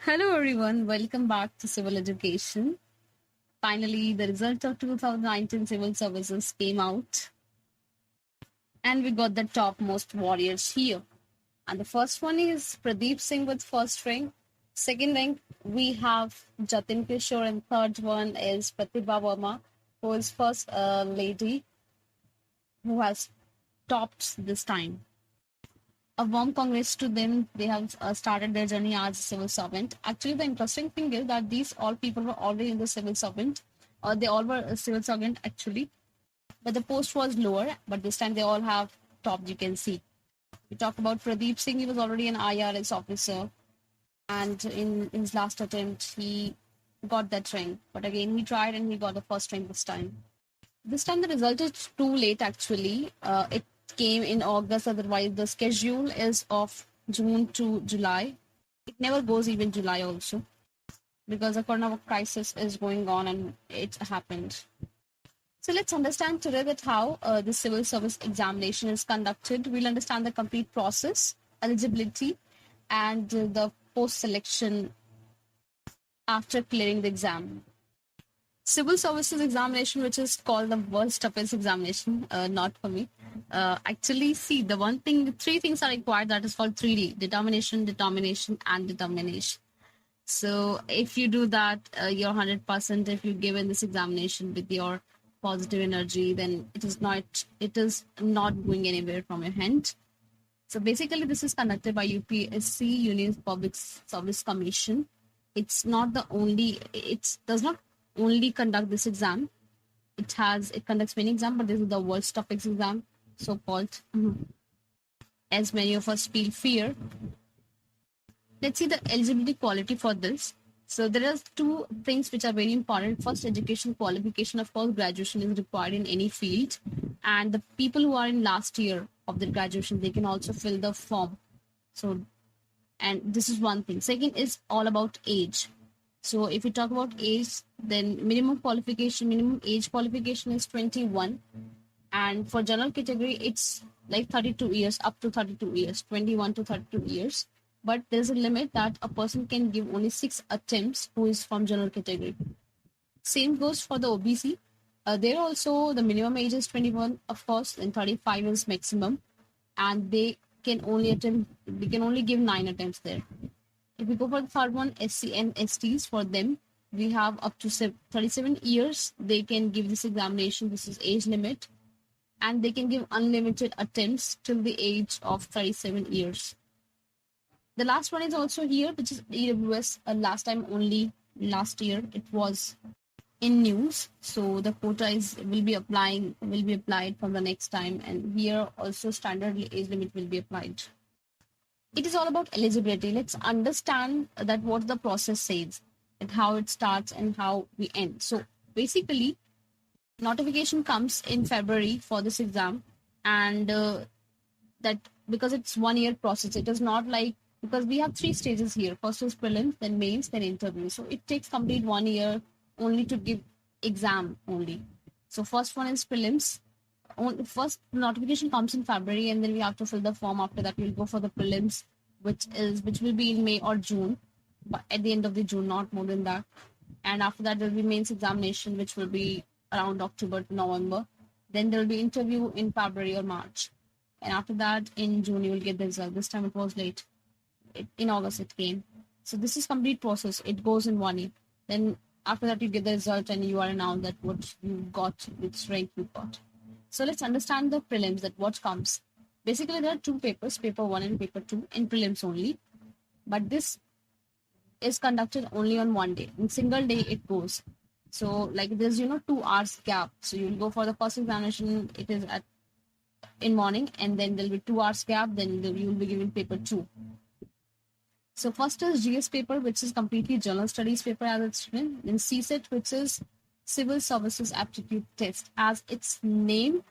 Hello everyone, welcome back to Civil Education. Finally, the result of 2019 Civil Services came out and we got the topmost warriors here. And the first one is Pradeep Singh with first rank. Second rank, we have Jatin Kishore, and third one is Pratibha Verma, who is first lady who has topped this time. A warm congrats to them. They have started their journey as a civil servant. Actually, the interesting thing is that these all people were already in the civil servant, or they all were a civil servant actually, but the post was lower. But this time they all have topped. You can see. We talk about Pradeep Singh. He was already an IRS officer, and in his last attempt, he got that rank. But again, he tried and he got the first rank this time. This time the result is too late actually. It came in August, otherwise the schedule is of June to July. It never goes even July also because the corona crisis is going on and it happened. So let's understand today that how the civil service examination is conducted. We'll understand the complete process, eligibility, and the post-selection after clearing the exam. Civil services examination, which is called the world's toughest examination, not for me. Actually, see, the three things are required, that is called 3D: determination, determination, and determination. So if you do that, you're 100%. If you give in this examination with your positive energy, then it is not going anywhere from your hand. So basically, this is conducted by UPSC, Union Public Service Commission. It does not only conduct this exam. It conducts many exams, but this is the world's toughest exam, so called, as many of us feel fear. Let's see the eligibility quality for this. So there are two things which are very important. First, education qualification. Of course, graduation is required in any field, and the people who are in last year of their graduation, they can also fill the form. So, and this is one thing. Second is all about age. So if we talk about age, then minimum age qualification is 21. And for general category, it's like 32 years, up to 32 years, 21 to 32 years. But there's a limit that a person can give only 6 attempts who is from general category. Same goes for the OBC. There also, the minimum age is 21, of course, and 35 is maximum. And they can only give 9 attempts there. If we go for the third one, SC and STs, for them, we have up to 37 years. They can give this examination. This is age limit. And they can give unlimited attempts till the age of 37 years. The last one is also here, which is EWS. Last year, it was in news. So the quota will be applied from the next time. And here also standard age limit will be applied. It is all about eligibility. Let's understand that what the process says and how it starts and how we end. So basically, notification comes in February for this exam, and that because it's 1 year process, it is not like, because we have 3 stages here. First is prelims, then mains, then interview. So it takes complete 1 year only to give exam only. So first one is prelims. First notification comes in February, and then we have to fill the form. After that, we'll go for the prelims, which will be in May or June, but at the end of the June, not more than that. And after that, there will be mains examination, which will be around October to November. Then there will be interview in February or March, and after that, in June, you will get the result. This time it was late. In August it came. So this is complete process. It goes in 1 year. Then after that, you get the result, and you are announced that what you got, which rank you got. So let's understand the prelims, that what comes. Basically, there are 2 papers, paper 1 and paper 2, in prelims only. But this is conducted only on 1 day. In single day, it goes. So like there's, 2 hours gap. So you'll go for the first examination, it is in morning, and then there'll be 2 hours gap, then you will be given paper 2. So first is GS paper, which is completely general studies paper as it's written. Then CSET, which is Civil Services Aptitude Test. As its name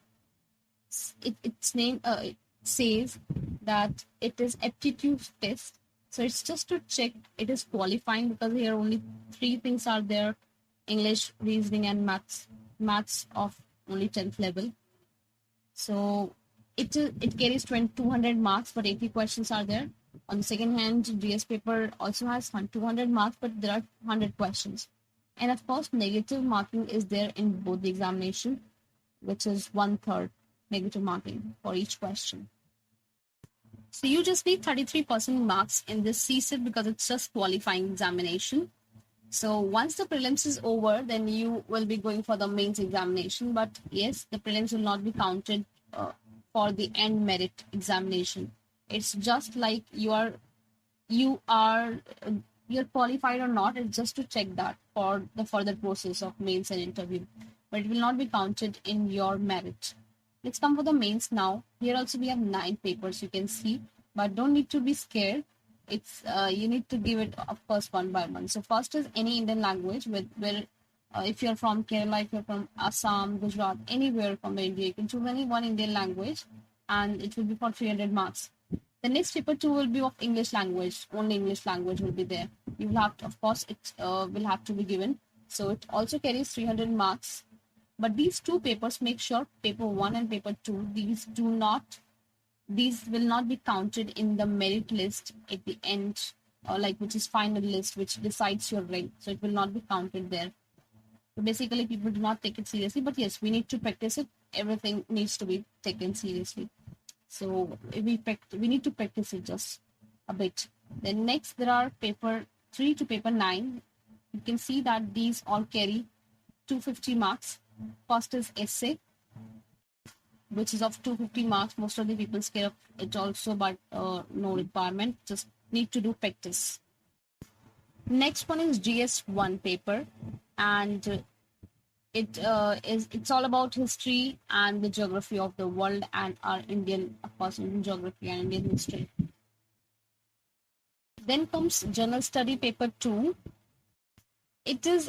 says that it is aptitude test. So it's just to check it is qualifying, because here only 3 things are there: English, reasoning, and maths of only 10th level. So it carries 200 marks, but 80 questions are there. On the second hand, GS paper also has 200 marks, but there are 100 questions. And of course, negative marking is there in both the examination, which is 1/3 negative marking for each question. So you just need 33% marks in this CSIT because it's just qualifying examination. So once the prelims is over, then you will be going for the mains examination. But yes, the prelims will not be counted for the end merit examination. It's just like you are you're qualified or not. It's just to check that for the further process of mains and interview, but it will not be counted in your merit. Let's come for the mains now. Here also we have 9 papers, you can see, but don't need to be scared. It's you need to give it, of course, one by one. So first is any Indian language, where if you're from Kerala, if you're from Assam, Gujarat, anywhere from India, you can choose any one Indian language, and it will be for 300 marks. The next paper 2 will be of English language. Only English language will be there. You will have to, of course, it will have to be given. So it also carries 300 marks. But these 2 papers, make sure paper 1 and paper 2, these will not be counted in the merit list at the end, or like which is final list, which decides your rank. So it will not be counted there. So basically, people do not take it seriously. But yes, we need to practice it. Everything needs to be taken seriously. So we need to practice it just a bit. Then next, there are paper 3 to paper 9. You can see that these all carry 250 marks. First is essay, which is of 250 marks. Most of the people scare of it also, but no requirement. Just need to do practice. Next one is GS1 paper, and it's all about history and the geography of the world and our Indian, of course, Indian geography and Indian history. Then comes general study paper 2. It is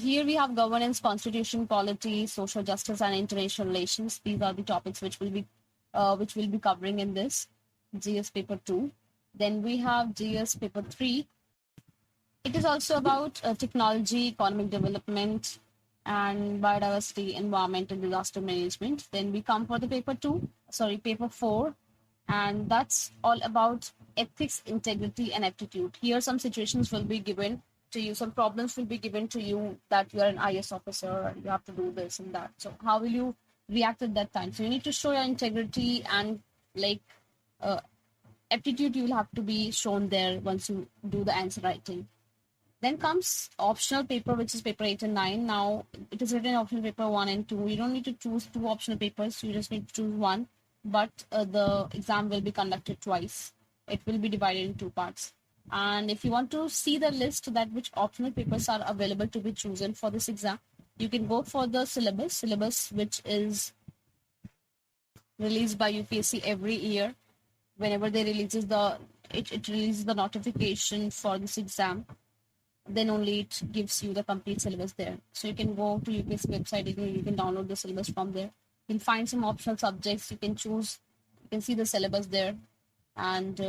here we have governance, constitution, polity, social justice, and international relations. These are the topics which will be covering in this GS paper 2. Then we have GS paper 3. It is also about technology, economic development, and biodiversity, environment, and disaster management. Then we come for the paper 4, and that's all about ethics, integrity, and aptitude. Here some situations will be given to you, some problems will be given to you, that you are an IS officer and you have to do this and that. So how will you react at that time? So you need to show your integrity, and like aptitude you will have to be shown there once you do the answer writing. Then comes optional paper, which is paper 8 and 9. Now, it is written optional paper 1 and 2. You don't need to choose 2 optional papers. You just need to choose one. But the exam will be conducted twice. It will be divided in 2 parts. And if you want to see the list that which optional papers are available to be chosen for this exam, you can go for the syllabus which is released by UPSC every year. Whenever they releases it releases the notification for this exam, then only it gives you the complete syllabus there. So you can go to UPSC website, you can download the syllabus from there. You can find some optional subjects, you can choose, you can see the syllabus there, and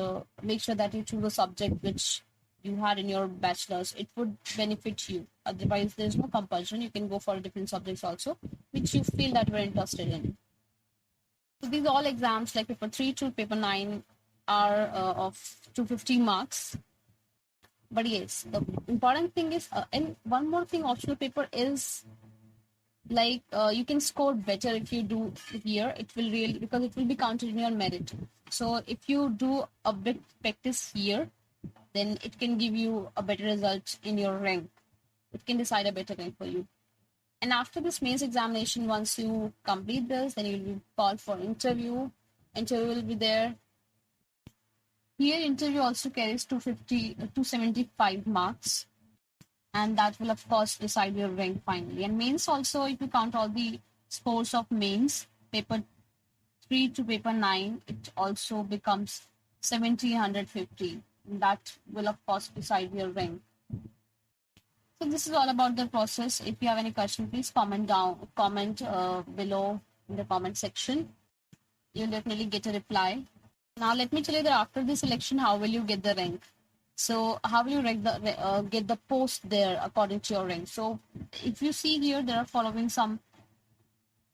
make sure that you choose a subject which you had in your bachelor's. It would benefit you. Otherwise, there is no compulsion. You can go for different subjects also, which you feel that you're interested in. So these all exams, like paper 3 to paper 9, are of 250 marks. But yes, the important thing is, and one more thing, optional paper is like you can score better if you do here. It will really, because it will be counted in your merit. So if you do a bit practice here, then it can give you a better result in your rank. It can decide a better rank for you. And after this mains examination, once you complete this, then you will be called for interview. Interview will be there. Here, interview also carries 275 marks, and that will, of course, decide your rank finally. And mains also, if you count all the scores of mains, paper 3 to paper 9, it also becomes 1,750. And that will, of course, decide your rank. So this is all about the process. If you have any question, please comment below in the comment section. You'll definitely get a reply. Now, let me tell you that after the selection, how will you get the rank? So how will you get the post there according to your rank? So if you see here, there are following some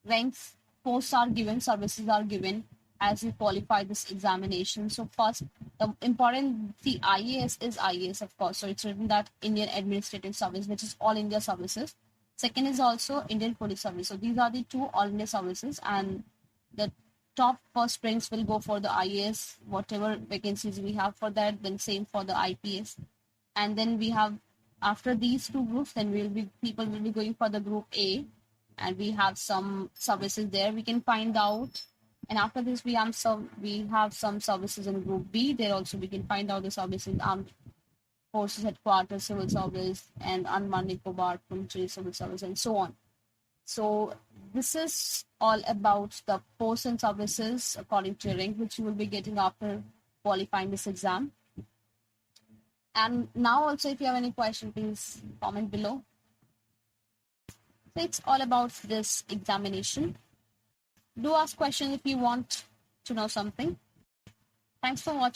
ranks. Posts are given, services are given as you qualify this examination. So first, The important, the IAS is IAS, of course. So it's written that Indian Administrative Service, which is all India services. Second is also Indian Police Service. So these are the two all India services, and the top first ranks will go for the IAS, whatever vacancies we have for that. Then same for the IPS, and then we have, after these two groups, then people will be going for the group A, and we have some services there we can find out. And after this, we have some services in group B. There also we can find out the services in armed forces headquarters, civil service, and Andaman Nicobar military civil service, and so on. So this is all about the posts and services according to rank, which you will be getting after qualifying this exam. And now also, if you have any question, please comment below. So it's all about this examination. Do ask questions if you want to know something. Thanks for watching.